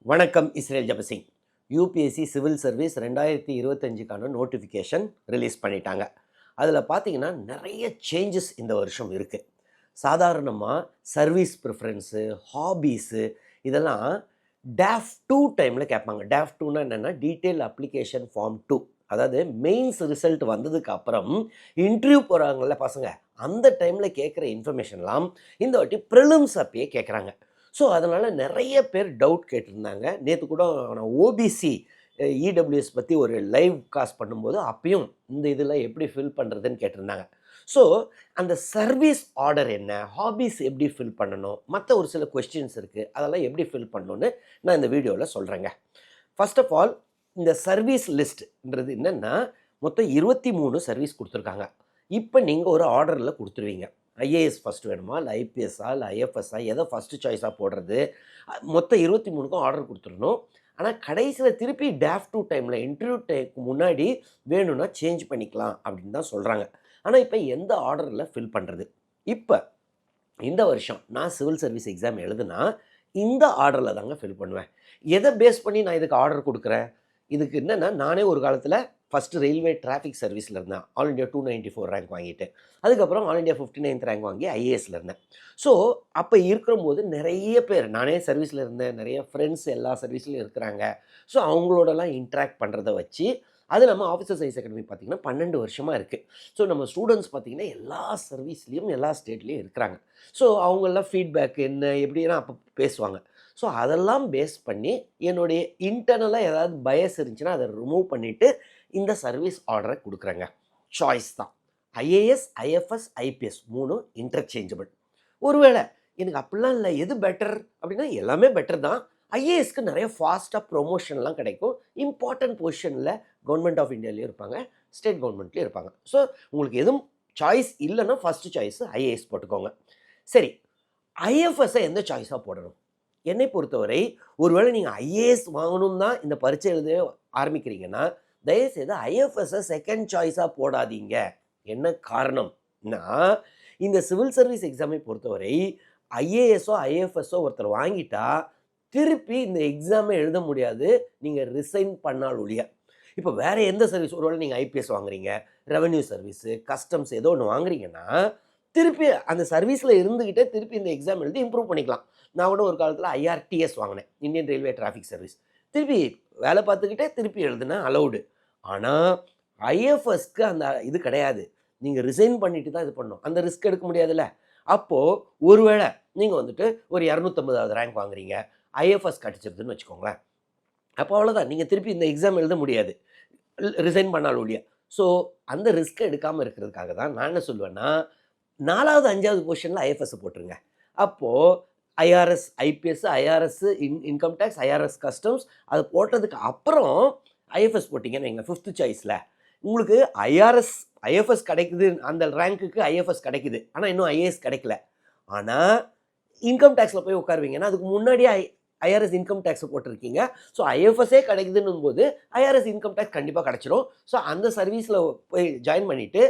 வணக்கம். Israel Jebasingh. UPSC civil service 2025க்கான notification release பண்ணிட்டாங்க. அதில் பார்த்தீங்கன்னா நிறைய சேஞ்சஸ் இந்த வருஷம் இருக்குது. சாதாரணமாக சர்வீஸ் ப்ரிஃபரன்ஸு, ஹாபீஸு இதெல்லாம் டேஃப் 2 டைமில் கேட்பாங்க. டேஃப் 2னா என்னென்னா டீட்டெயில் அப்ளிகேஷன் ஃபார்ம் 2. அதாவது மெயின்ஸ் ரிசல்ட் வந்ததுக்கு அப்புறம் இன்டர்வியூ போகிறாங்கல்ல பசங்க, அந்த டைமில் கேட்குற இன்ஃபர்மேஷன்லாம் இந்த வாட்டி ப்ரிலிம்ஸ் அப்பயே கேட்குறாங்க. ஸோ அதனால் நிறைய பேர் டவுட் கேட்டிருந்தாங்க. நேற்று கூட நான் ஓபிசி இடபிள்யூஎஸ் பற்றி ஒரு லைவ் காஸ்ட் பண்ணும்போது அப்பயும் இந்த இதில் எப்படி ஃபில் பண்ணுறதுன்னு கேட்டிருந்தாங்க. ஸோ அந்த சர்வீஸ் ஆர்டர் என்ன, ஹாபீஸ் எப்படி ஃபில் பண்ணணும், மற்ற ஒரு சில கொஸ்டின்ஸ் இருக்குது, அதெல்லாம் எப்படி ஃபில் பண்ணணுன்னு நான் இந்த வீடியோவில் சொல்கிறேங்க. ஃபர்ஸ்ட் ஆஃப் ஆல் இந்த சர்வீஸ் லிஸ்ட்ன்றது என்னென்னா மொத்தம் 23 சர்வீஸ் கொடுத்துருக்காங்க. இப்போ நீங்கள் ஒரு ஆர்டரில் கொடுத்துருவீங்க. ஐஏஎஸ் ஃபஸ்ட்டு வேணுமா, இல்லை ஐபிஎஸ்ஸா, இல்லை ஐஎஃப்எஸ்ஸா, எதை ஃபஸ்ட்டு சாய்ஸாக போடுறது, மொத்தம் 23க்கும் ஆர்டர் கொடுத்துடணும். ஆனால் கடைசியில் திருப்பி டேஃப் 2 டைமில் இன்டர்வியூ டைமுக்கு முன்னாடி வேணும்னா சேஞ்ச் பண்ணிக்கலாம் அப்படின்னு தான் சொல்கிறாங்க. ஆனால் இப்போ எந்த ஆர்டரில் ஃபில் பண்ணுறது? இப்போ இந்த வருஷம் நான் சிவில் சர்வீஸ் எக்ஸாம் எழுதுனா இந்த ஆர்டரில் தாங்க ஃபில் பண்ணுவேன். எதை பேஸ் பண்ணி நான் இதுக்கு ஆர்டர் கொடுக்குறேன்? இதுக்கு என்னென்னா, நானே ஒரு காலத்தில் ஃபஸ்ட்டு ரயில்வே டிராஃபிக் சர்வீஸில் இருந்தேன். ஆல் இண்டியா 294 ரேங்க் வாங்கிட்டு, அதுக்கப்புறம் ஆல் இண்டியா 59th ரேங்க் வாங்கி ஐஏஎஸில் இருந்தேன். ஸோ அப்போ இருக்கும்போது நிறைய பேர், நானே சர்வீஸில் இருந்தேன், நிறைய ஃப்ரெண்ட்ஸ் எல்லா சர்வீஸ்லையும் இருக்கிறாங்க. ஸோ அவங்களோடலாம் இன்ட்ராக்ட் பண்ணுறத வச்சு, அது நம்ம ஆஃபீஸர் சர்வீஸ் அகாடமி பார்த்திங்கன்னா 12 வருஷமாக இருக்குது. ஸோ நம்ம ஸ்டூடெண்ட்ஸ் பார்த்திங்கன்னா எல்லா சர்வீஸ்லேயும் எல்லா ஸ்டேட்லேயும் இருக்கிறாங்க. ஸோ அவங்களாம் ஃபீட்பேக் என்ன எப்படின்னா அப்போ பேசுவாங்க. ஸோ அதெல்லாம் பேஸ் பண்ணி என்னுடைய இன்டர்னலாக ஏதாவது பயஸ் இருந்துச்சுன்னா அதை ரிமூவ் பண்ணிவிட்டு இந்த சர்வீஸ் ஆர்டரை கொடுக்குறேங்க. சாய்ஸ் தான். IAS, IFS, IPS 3 interchangeable. ஒருவேளை எனக்கு அப்படிலாம் இல்லை, எது பெட்டர் அப்படின்னா எல்லாமே பெட்டர் தான். ஐஏஎஸ்க்கு நிறைய ஃபாஸ்ட்டாக ப்ரொமோஷன்லாம் கிடைக்கும். இம்பார்ட்டன்ட் பொசிஷனில் கவர்மெண்ட் ஆஃப் இந்தியாவிலையும் இருப்பாங்க, ஸ்டேட் கவர்மெண்ட்லேயும் இருப்பாங்க. ஸோ உங்களுக்கு எதுவும் சாய்ஸ் இல்லைன்னா ஃபஸ்ட்டு சாய்ஸு ஐஏஎஸ் போட்டுக்கோங்க. சரி, ஐஎஃப்எஸ்ஸை எந்த சாய்ஸாக போடணும்? என்னை பொறுத்தவரை ஒருவேளை நீங்கள் ஐஏஎஸ் வாங்கணும் தான் இந்த பரீட்சை எழுத ஆரம்பிக்கிறீங்கன்னா தயவுசெய்து ஐஎஃப்எஸ்ஸை செகண்ட் சாய்ஸாக போடாதீங்க. என்ன காரணம்னா, இந்த சிவில் சர்வீஸ் எக்ஸாமை பொறுத்தவரை ஐஏஎஸோ ஐஎஃப்எஸ்ஸோ ஒருத்தர் வாங்கிட்டா திருப்பி இந்த எக்ஸாமை எழுத முடியாது, நீங்கள் ரிசைன் பண்ணால் ஒழிய. இப்போ வேறு எந்த சர்வீஸ், ஒருவேளை நீங்கள் ஐபிஎஸ் வாங்குறீங்க, ரெவன்யூ சர்வீஸு, கஸ்டம்ஸ் ஏதோ ஒன்று வாங்குறீங்கன்னா திருப்பி அந்த சர்வீஸில் இருந்துக்கிட்டே திருப்பி இந்த எக்ஸாம் எழுதி இம்ப்ரூவ் பண்ணிக்கலாம். நான் கூட ஒரு காலத்தில் ஐஆர்டிஎஸ் வாங்கினேன், இந்தியன் ரயில்வே டிராஃபிக் சர்வீஸ். திருப்பி வேலை பார்த்துக்கிட்டே திருப்பி எழுதுனா அலௌடு. ஆனால் ஐஎஃப்எஸ்க்கு அந்த இது கிடையாது. நீங்கள் ரிசைன் பண்ணிட்டு தான் இது பண்ணணும். அந்த ரிஸ்க் எடுக்க முடியாதுல்ல. அப்போது ஒருவேளை நீங்கள் வந்துட்டு ஒரு 250வது ரேங்க் வாங்குறீங்க, ஐஎஃப்எஸ் கிடச்சிருதுன்னு வச்சுக்கோங்களேன். அப்போ அவ்வளோதான், நீங்கள் திருப்பி இந்த எக்ஸாம் எழுத முடியாது, ரிசைன் பண்ணால் ஒழிய. ஸோ அந்த ரிஸ்க்கை எடுக்காமல் இருக்கிறதுக்காக தான் நான் என்ன சொல்லுவேன்னா, 4வது 5வது பொசிஷனில் ஐஎஃப்எஸ் போட்டுருங்க. அப்போது IRS IPS, IRS income tax, IRS customs அது போட்டதுக்கு அப்புறம் ஐஎஃப்எஸ் போட்டிங்கன்னு வைங்க 5th சாய்ஸில். உங்களுக்கு ஐஎஃப்எஸ் கிடைக்குது, அந்த ரேங்க்குக்கு ஐஎஃப்எஸ் கிடைக்குது, ஆனால் இன்னும் ஐஏஎஸ் கிடைக்கல. ஆனால் இன்கம் டேக்ஸில் போய் உட்காருவீங்கன்னா அதுக்கு முன்னாடியே ஐஆர்எஸ் இன்கம் டேக்ஸை போட்டிருக்கீங்க. ஸோ ஐஎஃப்எஸ்ஸே கிடைக்குதுன்னும் போது ஐஆர்எஸ் இன்கம் டேக்ஸ் கண்டிப்பாக கிடச்சிரும். ஸோ அந்த சர்வீஸில் போய் ஜாயின் பண்ணிவிட்டு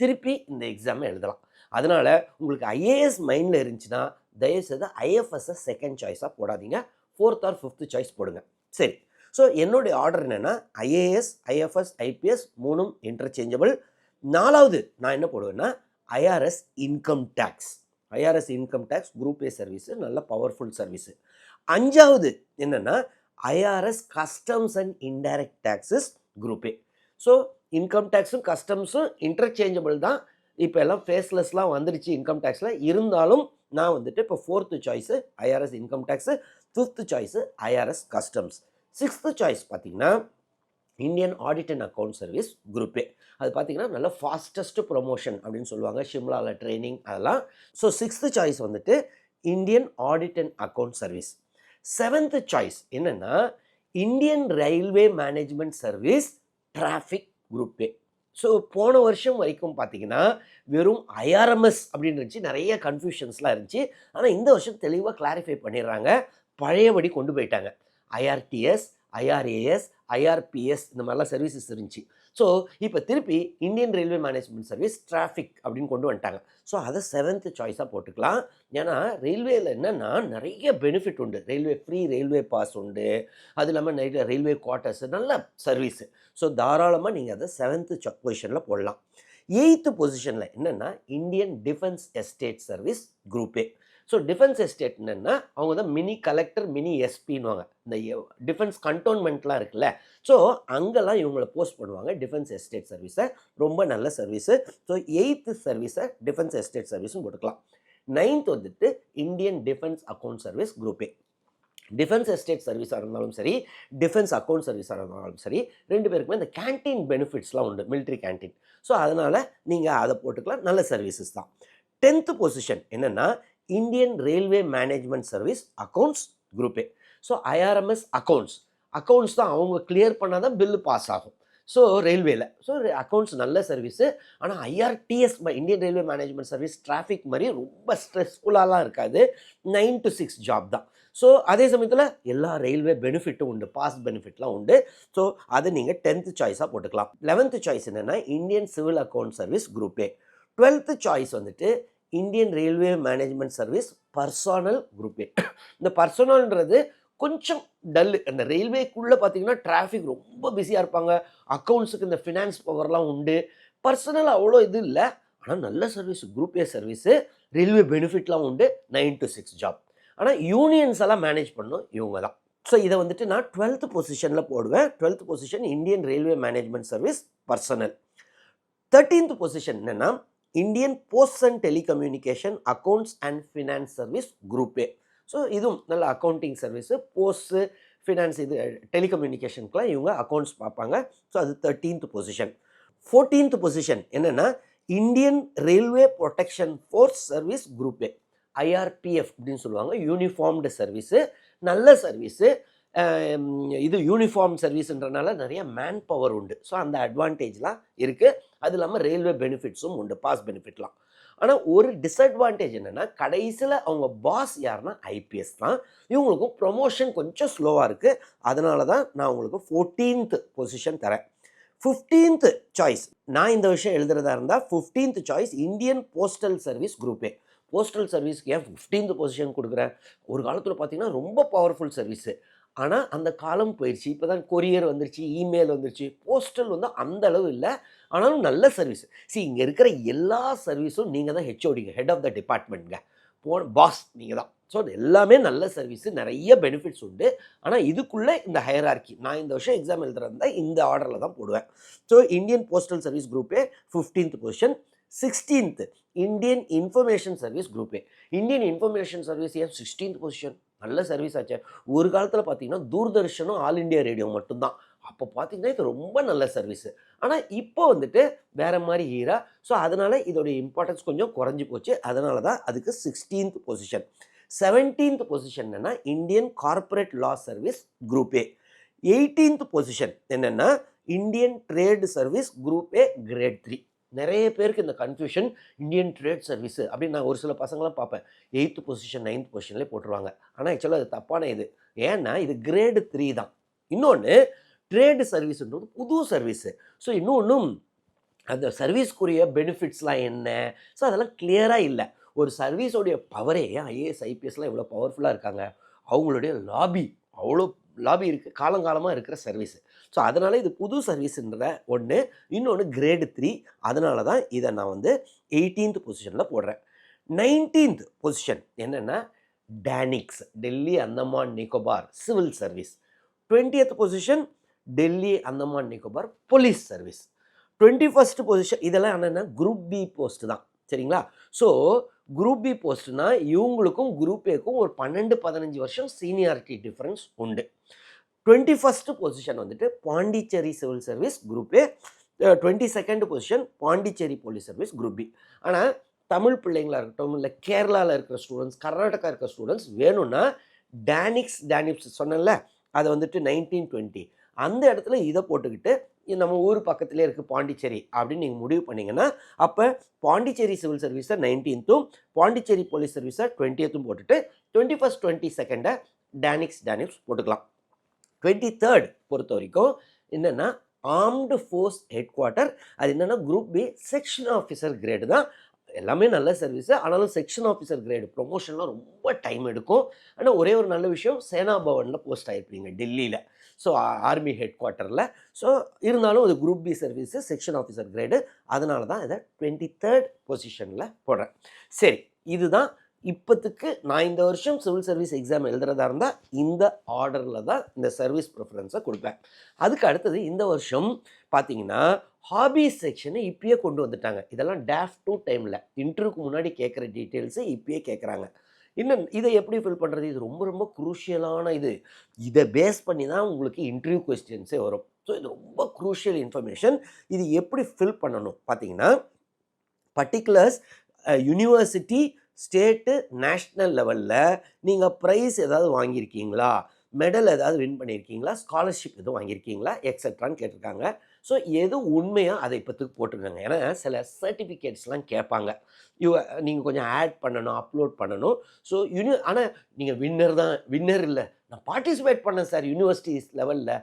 திருப்பி இந்த எக்ஸாமை எழுதலாம். அதனால் உங்களுக்கு ஐஏஎஸ் மைண்டில் இருந்துச்சுன்னா தயவுசெய்து ஐஎஃப்எஸ்ஸை செகண்ட் சாய்ஸாக போடாதீங்க, 4th or 5th சாய்ஸ் போடுங்க. சரி, ஸோ என்னுடைய ஆர்டர் என்னென்னா ஐஏஎஸ், ஐஎஃப்எஸ், ஐபிஎஸ் 3 இன்டர்சேஞ்சபிள். 4வது நான் என்ன போடுவேன்னா IRS income tax. IRS income tax group A service, நல்ல பவர்ஃபுல் சர்வீஸு. 5வது என்னென்னா IRS customs and indirect taxes group A. So income டேக்ஸும் கஸ்டம்ஸும் இன்டர்சேஞ்சபிள் தான். இப்போ எல்லாம் ஃபேஸ்லெஸ்லாம் வந்துடுச்சு இன்கம் டேக்ஸில். இருந்தாலும் நான் வந்துட்டு இப்போ 4th choice IRS income tax, 5th choice IRS customs. 6th choice பார்த்திங்கன்னா Indian audit and account service group A. அது பார்த்திங்கன்னா நல்ல ஃபாஸ்டஸ்ட் ப்ரொமோஷன் அப்படின்னு சொல்லுவாங்க, ஷிம்லாவில் ட்ரைனிங் அதெல்லாம். ஸோ 6th சாய்ஸ் வந்துட்டு Indian audit and account service. 7th choice என்னென்னா Indian railway management service traffic group A. So போன வருஷம் வரைக்கும் பார்த்திங்கன்னா வெறும் ஐஆர்எம்எஸ் அப்படின்னு இருந்துச்சு, நிறைய கன்ஃபியூஷன்ஸ்லாம் இருந்துச்சு. ஆனால் இந்த வருஷம் தெளிவாக கிளாரிஃபை பண்ணிடுறாங்க, பழையபடி கொண்டு போயிட்டாங்க. ஐஆர்டிஎஸ், ஐஆர்ஏஎஸ், ஐஆர்பிஎஸ் இந்த மாதிரிலாம் சர்வீசஸ் இருந்துச்சு. ஸோ இப்போ திருப்பி Indian railway management service traffic அப்படின்னு கொண்டு வந்துட்டாங்க. ஸோ அதை 7th சாய்ஸாக போட்டுக்கலாம். ஏன்னா ரயில்வேயில் என்னென்னா நிறைய பெனிஃபிட் உண்டு. ஃப்ரீ ரயில்வே பாஸ் உண்டு, அது இல்லாமல் நிறைய ரயில்வே குவார்ட்டர்ஸ், நல்ல சர்வீஸு. ஸோ தாராளமாக நீங்கள் அதை 7th பொசிஷனில் போடலாம். 8th பொசிஷனில் என்னென்னா Indian defence estate service group A. So defence estate என்னென்னா அவங்க தான் மினி கலெக்டர், மினி எஸ்பின்னுவாங்க. இந்த டிஃபென்ஸ் கண்டோன்மெண்ட்லாம் இருக்குல்ல, ஸோ அங்கெல்லாம் இவங்களை போஸ்ட் பண்ணுவாங்க டிஃபென்ஸ் எஸ்டேட் சர்வீஸை. ரொம்ப நல்ல சர்வீஸு. ஸோ 8th சர்வீஸை டிஃபென்ஸ் எஸ்டேட் சர்வீஸும் போட்டுக்கலாம். 9th வந்துட்டு Indian defence account service group A. Defence estate சர்வீஸாக இருந்தாலும் சரி, டிஃபென்ஸ் அக்கௌண்ட் சர்வீஸாக இருந்தாலும் சரி, 2 பேருக்குமே இந்த கேன்டீன் பெனிஃபிட்ஸ்லாம் உண்டு, மிலிட்ரி கேன்டீன். ஸோ அதனால் நீங்கள் அதை போட்டுக்கலாம். நல்ல சர்வீசஸ் தான். 10th பொசிஷன் என்னென்னா Indian railway management service accounts group A. So IRMS accounts தான் அவங்க கிளியர் பண்ணால் தான் பில்லு பாஸ் ஆகும். ஸோ ரயில்வேல அக்கௌண்ட்ஸ் நல்ல சர்வீஸு. ஆனால் IRTS Indian railway management service traffic மாதிரி ரொம்ப ஸ்ட்ரெஸ்ஃபுல்லாலாம் இருக்காது. 9 to 6 ஜாப் தான். ஸோ அதே சமயத்தில் எல்லா ரயில்வே பெனிஃபிட்டும் உண்டு, பாஸ் பெனிஃபிட்லாம் உண்டு. ஸோ அதை நீங்கள் 10th சாய்ஸாக போட்டுக்கலாம். 11th சாய்ஸ் என்னென்னா Indian civil account service group A. 12th choice வந்துட்டு Indian railway management service personnel group A. இந்த பர்சனல்ன்றது கொஞ்சம் டல்லு. அந்த ரயில்வேக்குள்ளே பார்த்தீங்கன்னா டிராஃபிக் ரொம்ப பிஸியாக இருப்பாங்க. அக்கௌண்ட்ஸுக்கு இந்த ஃபினான்ஸ் பவர்லாம் உண்டு. பர்சனல் அவ்வளோ இது இல்லை, ஆனால் நல்ல service, group A service. Railway பெனிஃபிட்லாம் உண்டு. 9 to 6 ஜாப். ஆனால் யூனியன்ஸ் எல்லாம் மேனேஜ் பண்ணணும் இவங்க தான். ஸோ இதை வந்துட்டு நான் 12th பொசிஷனில் போடுவேன். 12th position Indian railway management service personnel. 13th position என்னென்னா Indian post and telecommunication accounts and finance service group A. So இதுவும் நல்ல அக்கௌண்டிங் சர்வீஸு. போஸ்ட்டு, ஃபினான்ஸ், இது டெலிகம்யூனிகேஷனுக்குலாம் இவங்க அக்கௌண்ட்ஸ் பார்ப்பாங்க. ஸோ அது 13th பொசிஷன். 14th பொசிஷன் என்னென்னா Indian railway protection force service group A. IRPF அப்படின்னு சொல்லுவாங்க. யூனிஃபார்ம்டு சர்வீஸு, நல்ல சர்வீஸு. இது யூனிஃபார்ம் சர்வீஸ்ன்றனால நிறைய மேன் பவர் உண்டு. ஸோ அந்த அட்வான்டேஜ்லாம் இருக்குது. அது இல்லாமல் ரயில்வே பெனிஃபிட்ஸும் உண்டு, பாஸ் பெனிஃபிட்லாம். ஆனால் ஒரு டிஸ்அட்வான்டேஜ் என்னென்னா கடைசியில் அவங்க பாஸ் யாருன்னா ஐபிஎஸ் தான். இவங்களுக்கும் ப்ரொமோஷன் கொஞ்சம் ஸ்லோவாக இருக்குது. அதனால தான் நான் உங்களுக்கு 14th பொசிஷன் தரேன். 15th சாய்ஸ் நான் இந்த விஷயம் எழுதுறதா இருந்தால் 15th choice Indian postal service group A. Postal சர்வீஸ்க்கு ஏன் 15th பொசிஷன் கொடுக்குறேன்? ஒரு காலத்தில் பார்த்தீங்கன்னா ரொம்ப பவர்ஃபுல் சர்வீஸு. ஆனால் அந்த காலம் போயிடுச்சு. இப்போ தான் கொரியர் வந்துருச்சு, இமெயில் வந்துருச்சு. போஸ்டல் வந்து அந்த அளவு இல்லை, ஆனாலும் நல்ல சர்வீஸ். இங்கே இருக்கிற எல்லா சர்வீஸும் நீங்கள் தான் ஹெச்ஓடிங்க, ஹெட் ஆஃப் த டிபார்ட்மெண்ட்ங்க, பாஸ் நீங்கள் தான். ஸோ அது எல்லாமே நல்ல சர்வீஸு, நிறைய பெனிஃபிட்ஸ் உண்டு. ஆனால் இதுக்குள்ளே இந்த ஹையரார்கி நான் இந்த வருஷம் எக்ஸாம் எழுதுறதா இந்த ஆர்டரில் தான் போடுவேன். ஸோ இந்தியன் போஸ்டல் சர்வீஸ் குரூப்பே 15th position. 16th Indian information service group A. Indian information service ஏன் 16th பொசிஷன்? நல்ல சர்வீஸ் ஆச்சு. ஒரு காலத்தில் பார்த்தீங்கன்னா தூர்தர்ஷனும் ஆல் இண்டியா ரேடியோ மட்டும்தான். அப்போ பார்த்தீங்கன்னா இது ரொம்ப நல்ல சர்வீஸு. ஆனால் இப்போ வந்துட்டு வேறு மாதிரி ஹீரா. ஸோ அதனால் இதோடைய இம்பார்ட்டன்ஸ் கொஞ்சம் குறைஞ்சி போச்சு. அதனால தான் அதுக்கு 16th பொசிஷன். 17th பொசிஷன் என்னென்னா Indian corporate law service group A. 18th position என்னென்னா Indian trade service group A grade 3. நிறைய பேருக்கு இந்த கன்ஃபியூஷன், இந்தியன் ட்ரேட் சர்வீஸு அப்படின்னு நான் ஒரு சில பசங்களாம் பார்ப்பேன். 8th பொசிஷன் 9th பொசிஷன்லேயே போட்டுருவாங்க. ஆனால் ஆக்சுவலாக அது தப்பான இது. ஏன்னா இது கிரேடு 3 தான். இன்னொன்று ட்ரேடு சர்வீஸ்ன்றது புது சர்வீஸு. ஸோ இன்னொன்றும் அந்த சர்வீஸ்க்குரிய பெனிஃபிட்ஸ்லாம் என்ன, ஸோ அதெல்லாம் கிளியராக இல்லை. ஒரு சர்வீஸோடைய பவரே, ஐஏஎஸ் ஐபிஎஸ்லாம் இவ்வளோ பவர்ஃபுல்லாக இருக்காங்க, அவங்களுடைய அவ்வளோ லாபி இருக்குது, காலங்காலமாக இருக்கிற சர்வீஸு. ஸோ அதனால் இது புது சர்வீஸுன்ற ஒன்று. இன்னொன்று கிரேடு 3. அதனால தான் இதை நான் வந்து 18th பொசிஷனில் போடுறேன். 19th பொசிஷன் என்னென்னா DANICS, Delhi Andaman Nicobar civil service. 20th position Delhi Andaman Nicobar police service. 21st position இதெல்லாம் என்னென்னா குரூப் பி போஸ்ட் தான், சரிங்களா? ஸோ குரூப் பி போஸ்ட்னா இவங்களுக்கும் குரூப் ஏக்கும் ஒரு 12-15 வருஷம் சீனியாரிட்டி டிஃப்ரென்ஸ் உண்டு. 21st பொசிஷன் வந்துட்டு Pondicherry civil service group A. 22nd position Pondicherry police service group B. ஆனால் தமிழ் பிள்ளைங்களாக இருக்கட்டும், இல்லை கேரளாவில் இருக்கிற ஸ்டூடெண்ட்ஸ், கர்நாடகா இருக்கிற ஸ்டூடெண்ட்ஸ் வேணும்னா டேனிப்ஸ் சொன்னேன்ல, அதை வந்துட்டு 1920 அந்த இடத்துல இதை போட்டுக்கிட்டு நம்ம ஊர் பக்கத்துலேயே இருக்குது பாண்டிச்சேரி அப்படின்னு நீங்கள் முடிவு பண்ணிங்கன்னா, அப்போ பாண்டிச்சேரி சிவில் சர்வீஸை 19th, பாண்டிச்சேரி போலீஸ் சர்வீஸை 20th போட்டுட்டு 21st 22nd டேனிப்ஸ் போட்டுக்கலாம். 23rd பொறுத்த வரைக்கும் என்னென்னா ஆர்ம்டு ஃபோர்ஸ் ஹெட் குவார்ட்டர். அது என்னென்னா group B section officer grade தான். எல்லாமே நல்ல சர்வீஸு. ஆனாலும் செக்ஷன் ஆஃபீஸர் கிரேடு ப்ரொமோஷன்லாம் ரொம்ப டைம் எடுக்கும். ஆனால் ஒரே ஒரு நல்ல விஷயம், சேனா பவனில் போஸ்ட் ஆகிருப்பீங்க டெல்லியில். ஸோ ஆர்மி ஹெட் குவார்ட்டரில். ஸோ இருந்தாலும் அது group B service, section officer grade. அதனால தான் இதை 23rd பொசிஷனில் போடுறேன். சரி, இதுதான் இப்போத்துக்கு நான் இந்த வருஷம் சிவில் சர்வீஸ் எக்ஸாம் எழுதுறதா இருந்தால் இந்த ஆர்டரில் தான் இந்த சர்வீஸ் ப்ரிஃபரன்ஸை கொடுப்பேன். அதுக்கு அடுத்தது இந்த வருஷம் பார்த்தீங்கன்னா ஹாபீஸ் செக்ஷனை இப்பயே கொண்டு வந்துட்டாங்க. இதெல்லாம் டேஃப் 2 டைமில் இன்டர்வியூக்கு முன்னாடி கேட்குற டீட்டெயில்ஸை இப்பயே கேட்குறாங்க. இன்னும் இதை எப்படி ஃபில் பண்ணுறது? இது ரொம்ப ரொம்ப குரூஷியலான இது. இதை பேஸ் பண்ணி தான் உங்களுக்கு இன்டர்வியூ கொஸ்டின்ஸே வரும். ஸோ இது ரொம்ப குரூஷியல் இன்ஃபர்மேஷன். இது எப்படி ஃபில் பண்ணணும் பார்த்தீங்கன்னா, பர்டிகுலர்ஸ் யூனிவர்சிட்டி, ஸ்டேட்டு, நேஷ்னல் லெவலில் நீங்கள் ப்ரைஸ் ஏதாவது வாங்கியிருக்கீங்களா, மெடல் ஏதாவது வின் பண்ணியிருக்கீங்களா, ஸ்காலர்ஷிப் எதுவும் வாங்கியிருக்கீங்களா, எக்ஸட்ரான்னு கேட்டிருக்காங்க. ஸோ எது உண்மையாக அதை இப்போத்துக்கு போட்டிருக்காங்க. ஏன்னா சில சர்டிஃபிகேட்ஸ்லாம் கேட்பாங்க. நீங்கள் கொஞ்சம் ஆட் பண்ணணும், அப்லோட் பண்ணணும். ஸோ ஆனால் நீங்கள் வின்னர் இல்லை, நான் பார்ட்டிசிபேட் பண்ணேன் சார் யூனிவர்சிட்டிஸ் லெவலில்,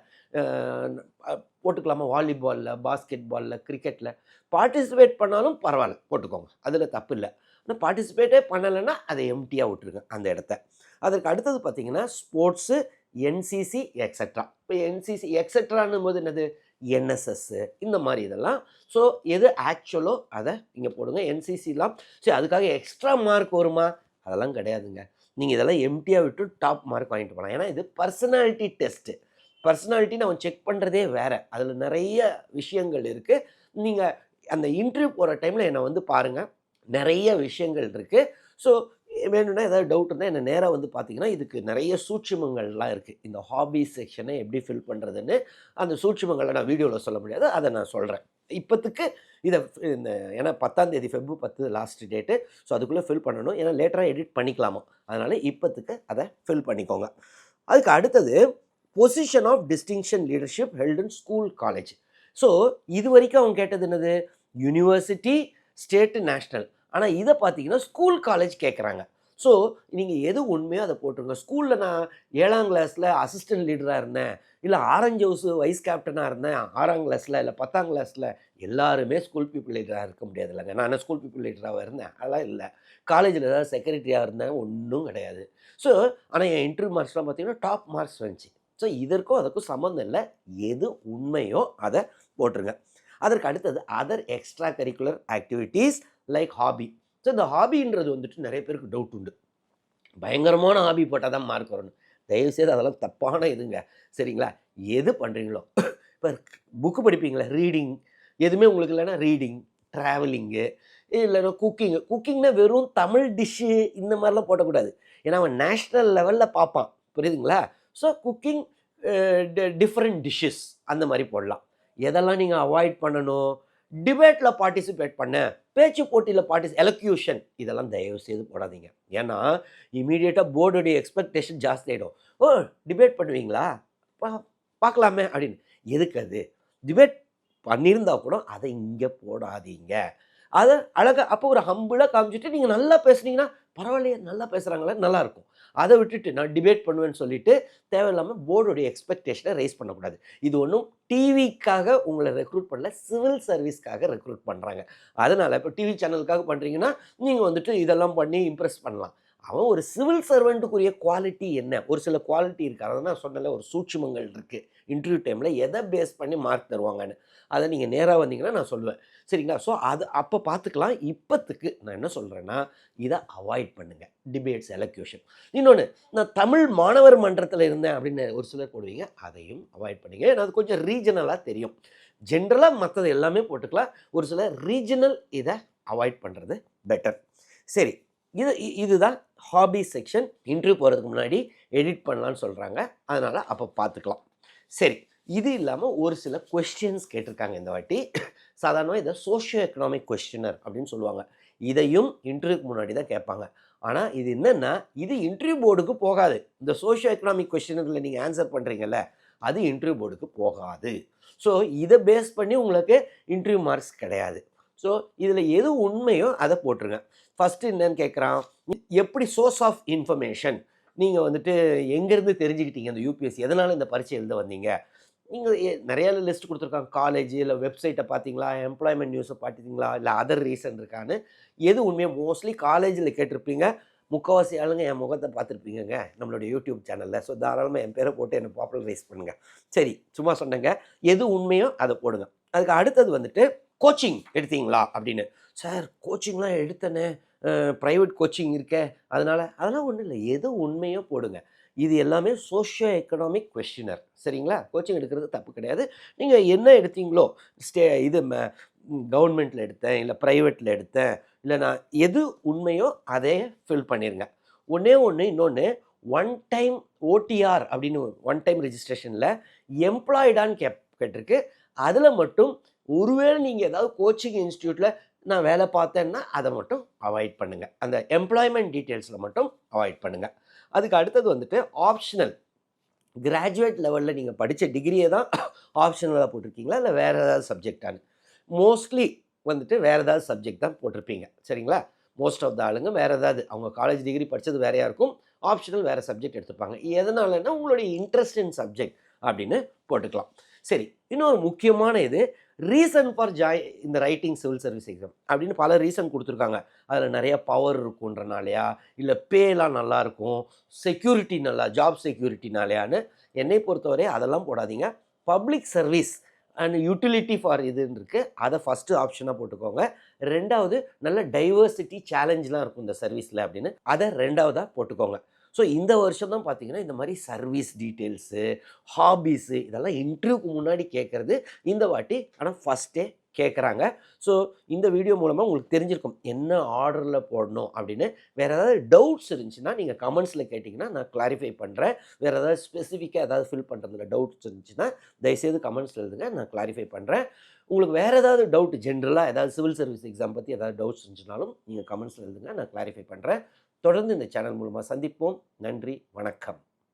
போட்டுக்கலாமா? வாலிபாலில், பாஸ்கெட் பாலில், கிரிக்கெட்டில் பார்ட்டிசிபேட் பண்ணாலும் பரவாயில்ல, போட்டுக்கோங்க, அதில் தப்பு இல்லை. ஆனால் பார்ட்டிசிபேட்டே பண்ணலைன்னா அதை எம்டியாக விட்டுருங்க அந்த இடத்த. அதற்கு அடுத்தது பார்த்தீங்கன்னா ஸ்போர்ட்ஸு, என்சிசி எக்ஸட்ரா. இப்போ என்சிசி எக்ஸட்ரான்னும் போது என்னது? என்எஸ்எஸ்ஸு, இந்த மாதிரி இதெல்லாம். ஸோ எது ஆக்சுவலோ அதை இங்கே போடுங்க. என்சிசிலாம் சரி, அதுக்காக எக்ஸ்ட்ரா மார்க் வருமா? அதெல்லாம் கிடையாதுங்க. நீங்கள் இதெல்லாம் எம்டியாக விட்டு டாப் மார்க் வாங்கிட்டு போகலாம். ஏன்னா இது பர்சனாலிட்டி டெஸ்ட்டு. பர்சனாலிட்டி நம்ம செக் பண்ணுறதே வேறு. அதில் நிறைய விஷயங்கள் இருக்குது. நீங்கள் அந்த இன்டர்வியூ போகிற டைமில் என்னை வந்து பாருங்கள், நிறைய விஷயங்கள் இருக்குது. ஸோ வேணும்னா ஏதாவது டவுட் இருந்தால் என்ன நேராக வந்து பார்த்தீங்கன்னா, இதுக்கு நிறைய சூட்சுமங்கள்லாம் இருக்குது. இந்த ஹாபீஸ் செக்ஷனை எப்படி ஃபில் பண்ணுறதுன்னு அந்த சூட்சுமங்களை நான் வீடியோவில் சொல்ல முடியாது, அதை நான் சொல்கிறேன். இப்போத்துக்கு இதை இந்த ஏன்னா 10ஆம் தேதி Feb 10 லாஸ்ட் டேட்டு. ஸோ அதுக்குள்ளே ஃபில் பண்ணணும். ஏன்னா லேட்டராக எடிட் பண்ணிக்கலாமா, அதனால் இப்போத்துக்கு அதை ஃபில் பண்ணிக்கோங்க. அதுக்கு அடுத்தது position of distinction leadership held in school, college. So இது வரைக்கும் அவங்க கேட்டது என்னது? University, state, national. ஆனால் இதை பார்த்தீங்கன்னா ஸ்கூல், காலேஜ் கேட்குறாங்க. ஸோ நீங்கள் எது உண்மையோ அதை போட்டுருங்க. ஸ்கூலில் நான் 7ஆம் கிளாஸில் அசிஸ்டன்ட் லீடராக இருந்தேன், இல்லை ஆரஞ்சு ஹவுஸ் வைஸ் கேப்டனாக இருந்தேன் 6ஆம் கிளாஸில், இல்லை 10ஆம் கிளாஸில். எல்லாருமே ஸ்கூல் பீப்புள் லீடராக இருக்க முடியாது இல்லைங்க. நான் என்ன ஸ்கூல் பீப்புள் லீடராக இருந்தேன்? அதெல்லாம் இல்லை. காலேஜில் ஏதாவது செக்ரட்டரியாக இருந்தேன், ஒன்றும் கிடையாது. ஸோ ஆனால் என் இன்டர்வியூ மார்க்ஸ்லாம் பார்த்தீங்கன்னா டாப் மார்க்ஸ் வந்துச்சு. ஸோ இதற்கும் அதுக்கும் சம்மந்தம் இல்லை. எது உண்மையோ அதை போட்டுருங்க. அதற்கு அடுத்தது other extra curricular activities like hobby. So இந்த ஹாபின்றது வந்துட்டு நிறைய பேருக்கு டவுட் உண்டு. பயங்கரமான ஹாபி போட்டால் தான் மார்க் வரணும். தயவுசெய்து அதெல்லாம் தப்பான இதுங்க, சரிங்களா? எது பண்ணுறீங்களோ, இப்போ புக்கு படிப்பீங்களா, ரீடிங், எதுவுமே உங்களுக்கு இல்லைன்னா ரீடிங், ட்ராவலிங்கு, இல்லைன்னா குக்கிங்னா வெறும் தமிழ் டிஷ்ஷு இந்த மாதிரிலாம் போடக்கூடாது. ஏன்னா அவன் நேஷ்னல் லெவலில் பார்ப்பான், புரியுதுங்களா? ஸோ குக்கிங், டிஃப்ரெண்ட் டிஷ்ஷஸ் அந்த மாதிரி போடலாம். எதெல்லாம் நீங்கள் அவாய்ட் பண்ணணும்? டிபேட்டில் பார்ட்டிசிபேட் பண்ண, பேச்சு போட்டியில் எலக்யூஷன், இதெல்லாம் தயவு செய்து போடாதீங்க. ஏன்னா இமீடியட்டாக போர்டுடைய எக்ஸ்பெக்டேஷன் ஜாஸ்தி ஆகிடும். ஓ, டிபேட் பண்ணுவீங்களா, பார்க்கலாமே அப்படின்னு. எதுக்கு அது? டிபேட் பண்ணியிருந்தா கூட அதை இங்கே போடாதீங்க. அதை அழகாக அப்போ ஒரு ஹம்பிளாக காமிச்சிட்டு நீங்கள் நல்லா பேசுனீங்கன்னா பரவாயில்லையே, நல்லா பேசுகிறாங்களே, நல்லாயிருக்கும். அதை விட்டுட்டு நான் டிபேட் பண்ணுவேன்னு சொல்லிட்டு தேவையில்லாமல் போர்டுடைய எக்ஸ்பெக்டேஷனை ரைஸ் பண்ணக்கூடாது. இது ஒன்றும் டிவிக்காக உங்களை ரெக்ரூட் பண்ணல, சிவில் சர்வீஸ்க்காக ரெக்ரூட் பண்ணுறாங்க. அதனால் இப்போ டிவி சேனலுக்காக பண்ணுறீங்கன்னா நீங்கள் வந்துட்டு இதெல்லாம் பண்ணி இம்ப்ரெஸ் பண்ணலாம். அவன் ஒரு சிவில் சர்வெண்ட்டுக்குரிய குவாலிட்டி என்ன? ஒரு சில குவாலிட்டி இருக்குது. அதை நான் சொன்னல, ஒரு சூட்சுமங்கள் இருக்குது. இன்டர்வியூ டைமில் எதை பேஸ் பண்ணி மார்க் தருவாங்கன்னு அதை நீங்கள் நேராக வந்தீங்கன்னா நான் சொல்லுவேன், சரிங்களா? ஸோ அது அப்போ பார்த்துக்கலாம். இப்போத்துக்கு நான் என்ன சொல்கிறேன்னா, இதை அவாய்ட் பண்ணுங்கள், டிபேட்ஸ், எலக்யூஷன். இன்னொன்று, நான் தமிழ் மாணவர் மன்றத்தில் இருந்தேன் அப்படின்னு ஒரு சிலர் போடுவீங்க, அதையும் அவாய்ட் பண்ணுங்க. ஏன்னா அது கொஞ்சம் ரீஜனலாக தெரியும். ஜென்ரலாக மற்றது எல்லாமே போட்டுக்கலாம். ஒரு சில ரீஜனல் இதை அவாய்ட் பண்ணுறது பெட்டர். சரி, இதுதான் ஹாபி செக்ஷன். இன்டர்வியூ போகிறதுக்கு முன்னாடி எடிட் பண்ணலான்னு சொல்கிறாங்க, அதனால் அப்போ பார்த்துக்கலாம். சரி, இது இல்லாமல் ஒரு சில கொஸ்டின்ஸ் கேட்டிருக்காங்க இந்த வாட்டி. சாதாரணமாக இதை சோஷியோ எக்கனாமிக் கொஸ்டினர் அப்படின்னு சொல்லுவாங்க. இதையும் இன்டர்வியூக்கு முன்னாடி தான் கேட்பாங்க. ஆனால் இது என்னென்னா, இது இன்டர்வியூ போர்டுக்கு போகாது. இந்த சோஷியோ எக்கனாமிக் கொஸ்டினரில் நீங்கள் ஆன்சர் பண்ணுறீங்கல்ல, அது இன்டர்வியூ போர்டுக்கு போகாது. ஸோ இதை பேஸ் பண்ணி உங்களுக்கு இன்டர்வியூ மார்க்ஸ் கிடையாது. ஸோ இதில் எது உண்மையோ அதை போட்டுருங்க. ஃபஸ்ட்டு என்னன்னு கேட்குறான், எப்படி சோர்ஸ் ஆஃப் இன்ஃபர்மேஷன், நீங்கள் வந்துட்டு எங்கேருந்து தெரிஞ்சுக்கிட்டீங்க இந்த யூபிஎஸ்சி, எதனால் இந்த பரீட்சை எழுத வந்தீங்க, நீங்கள் நிறைய லிஸ்ட் கொடுத்துருக்காங்க. காலேஜ் இல்லை வெப்சைட்டை பார்த்தீங்களா, எம்ப்ளாய்மெண்ட் நியூஸை பார்த்தீங்களா, இல்லை அதர் ரீசன் இருக்கான்னு. எது உண்மையாக மோஸ்ட்லி காலேஜில் கேட்டிருப்பீங்க. முக்கால்வாசி ஆளுங்க என் முகத்தை பார்த்துருப்பீங்கங்க நம்மளுடைய யூடியூப் சேனலில். ஸோ தாராளமாக என் பேரை போட்டு என்னை பாப்புலரைஸ் பண்ணுங்கள். சரி, சும்மா சொன்னேங்க. எது உண்மையோ அதை போடுங்க. அதுக்கு அடுத்தது வந்துட்டு கோச்சிங் எடுத்தீங்களா அப்படின்னு. சார் கோச்சிங்லாம் எடுத்தேனே, ப்ரைவேட் கோச்சிங் இருக்கே, அதெல்லாம் ஒன்றும் இல்லை. எது உண்மையோ போடுங்க. இது எல்லாமே சோஷியோ எக்கனாமிக் கொஸ்டினர். சரிங்களா? கோச்சிங் எடுக்கிறது தப்பு கிடையாது. நீங்கள் என்ன எடுத்தீங்களோ, இது கவர்மெண்ட்டில் எடுத்தேன், இல்லை ப்ரைவேட்டில் எடுத்தேன், இல்லை நான் எது உண்மையோ அதே ஃபில் பண்ணிடுங்க. ஒன்றே ஒன்று, இன்னொன்று ஒன் டைம் ஓடிஆர் அப்படின்னு ஒன் டைம் ரெஜிஸ்ட்ரேஷனில் எம்ப்ளாய்டான்னு கேட்டிருக்கு. அதில் மட்டும் ஒருவேளை நீங்கள் ஏதாவது கோச்சிங் இன்ஸ்டியூட்டில் நான் வேலை பார்த்தேன்னா அதை மட்டும் அவாய்ட் பண்ணுங்கள். அந்த எம்ப்ளாய்மெண்ட் டீட்டெயில்ஸில் மட்டும் அவாய்ட் பண்ணுங்கள். அதுக்கு அடுத்தது வந்துட்டு ஆப்ஷனல். கிராஜுவேட் லெவலில் நீங்கள் படித்த டிகிரியை தான் ஆப்ஷனலாக போட்டிருக்கீங்களா, இல்லை வேறு ஏதாவது சப்ஜெக்டானு. மோஸ்ட்லி வந்துட்டு வேறு ஏதாவது சப்ஜெக்ட் தான் போட்டிருப்பீங்க. சரிங்களா? மோஸ்ட் ஆஃப் த ஆளுங்க வேறு ஏதாவது அவங்க காலேஜ் டிகிரி படித்தது வேறையாக இருக்கும், ஆப்ஷனல் வேறு சப்ஜெக்ட் எடுத்துப்பாங்க. எதனாலன்னா உங்களுடைய இன்ட்ரெஸ்ட் இன் சப்ஜெக்ட் அப்படின்னு போட்டுக்கலாம். சரி, இன்னொரு முக்கியமான இது ரீசன் ஃபார் இந்த ரைட்டிங் சிவில் சர்வீஸ் எக்ஸாம் அப்படின்னு பல ரீசன் கொடுத்துருக்காங்க. அதில் நிறைய பவர் இருக்குன்றனாலையா, இல்லை பேலாம் நல்லாயிருக்கும், செக்யூரிட்டி நல்லா, ஜாப் செக்யூரிட்டினாலையான்னு. என்னை பொறுத்தவரை அதெல்லாம் போடாதீங்க. Public service and utility for இதுன்னு இருக்குது, அதை ஃபஸ்ட்டு ஆப்ஷனாக போட்டுக்கோங்க. ரெண்டாவது நல்ல டைவர்சிட்டி சேலஞ்செலாம் இருக்கும் இந்த சர்வீஸில் அப்படின்னு, அதை ரெண்டாவதாக போட்டுக்கோங்க. ஸோ இந்த வருஷம் தான் பார்த்தீங்கன்னா இந்த மாதிரி சர்வீஸ் டீட்டெயில்ஸு, ஹாபீஸு இதெல்லாம் இன்டர்வியூக்கு முன்னாடி கேட்குறது இந்த வாட்டி ஆனால் ஃபஸ்ட்டே கேட்குறாங்க. ஸோ இந்த வீடியோ மூலமாக உங்களுக்கு தெரிஞ்சிருக்கும் என்ன ஆர்டரில் போடணும் அப்படின்னு. வேறு ஏதாவது டவுட்ஸ் இருந்துச்சுன்னா நீங்கள் கமெண்ட்ஸில் கேட்டிங்கன்னா நான் கிளாரிஃபை பண்ணுறேன். வேறு ஏதாவது ஸ்பெசிஃபிக்காக ஏதாவது ஃபில் பண்ணுறதுல டவுட்ஸ் இருந்துச்சுன்னா தயவுசெய்து கமெண்ட்ஸில் எழுதுங்க, நான் கிளாரிஃபை பண்ணுறேன். உங்களுக்கு வேறு ஏதாவது டவுட் ஜென்ரலாக ஏதாவது சிவில் சர்வீஸ் எக்ஸாம் பற்றி ஏதாவது டவுட்ஸ் இருந்துச்சுனாலும் நீங்கள் கமெண்ட்ஸில் எழுதுங்க, நான் கிளாரிஃபை பண்ணுறேன். தொடர்ந்து இந்த சேனல் மூலமாக சந்திப்போம். நன்றி, வணக்கம்.